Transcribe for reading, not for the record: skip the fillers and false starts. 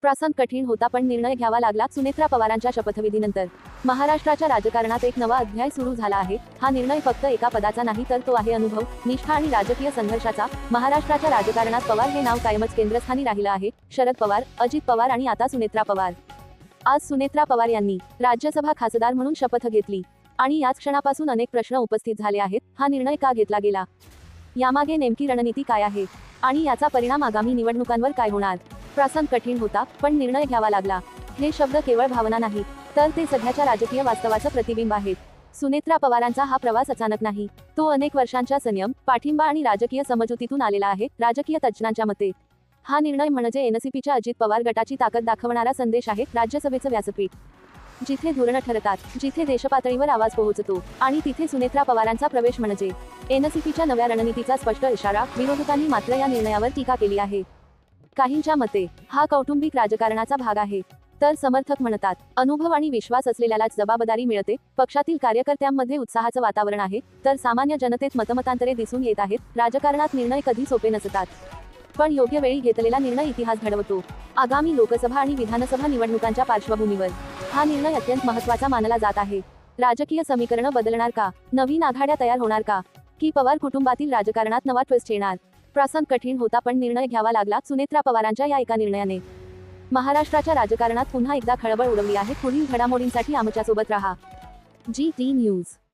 प्रसंग कठीण होता पण निर्णय घ्यावा लागला सुनेत्रा पवारांच्या शपथविधीनंतर। महाराष्ट्राच्या राजकारणात एक नवा अध्याय सुरू झाला आहे। हा निर्णय फक्त एका पदाचा नाही तर तो आहे अनुभव, निष्ठा आणि राजकीय संघर्षाचा। महाराष्ट्राच्या राजकारणात पवार हे नाव कायमच केंद्रस्थानी राहिलं आहे। शरद पवार, अजित पवार आणि आता सुनेत्रा पवार। आज सुनेत्रा पवार यांनी राज्यसभा खासदार म्हणून शपथ घेतली आणि याच क्षणापासून अनेक प्रश्न उपस्थित झाले आहेत। हा निर्णय का घेतला गेला, यामागे नेमकी रणनीती काय आहे आणि याचा परिणाम आगामी निवडणुकांवर काय होणार? प्रसंग कठीण होता पण निर्णय घ्यावा लागला, हे शब्द केवळ भावना नाही तर ते सध्याच्या राजकीय वास्तवाचं प्रतिबिंब आहेत। सुनेत्रा पवारांचा हा प्रवास अचानक नाही, तो अनेक वर्षांच्या संयम, पाठिंबा आणि राजकीय समजुतीतून आलेला आहे। राजकीय तज्ज्ञांच्या मते हा निर्णय म्हणजे एनसीपीच्या अजित पवार गटाची ताकद दाखवणारा संदेश आहे। राज्यसभेचं व्यासपीठ, जिथे धोरणं ठरतात, जिथे देशपातळीवर आवाज पोहोचतो आणि तिथे सुनेत्रा पवारांचा प्रवेश म्हणजे एनसीपीच्या नव्या रणनीतीचा स्पष्ट इशारा। विरोधकांनी मात्र या निर्णयावर टीका केली आहे। काहींच्या मते हा कौटुंबिक राजकारणाचा भाग आहे, तर समर्थक म्हणतात अनुभव आणि विश्वास असलेल्यालाच जबाबदारी मिळते। पक्षातील कार्यकर्त्यांमध्ये उत्साहाचं वातावरण आहे, तर सामान्य जनतेत मतमतांतरे दिसून येत आहेत। राजकारणात निर्णय कधी सोपे नसतात, पण योग्य वेळी घेतलेला निर्णय इतिहास घडवतो। आगामी लोकसभा आणि विधानसभा निवडणुकांच्या पार्श्वभूमीवर हा निर्णय अत्यंत महत्त्वाचा मानला जात आहे। राजकीय समीकरणं बदलणार का? नवीन आघाड्या तयार होणार का? की पवार कुटुंबातील राजकारणात नवा ट्विस्ट येणार? प्रसंग कठीण होता पण निर्णय घ्यावा लागला सुनेत्रा पवारांच्या या एका निर्णयाने महाराष्ट्राच्या राजकारणात पुन्हा एकदा खळबळ उडवली आहे। पुढील घडामोडींसाठी आमच्यासोबत रहा। GT news.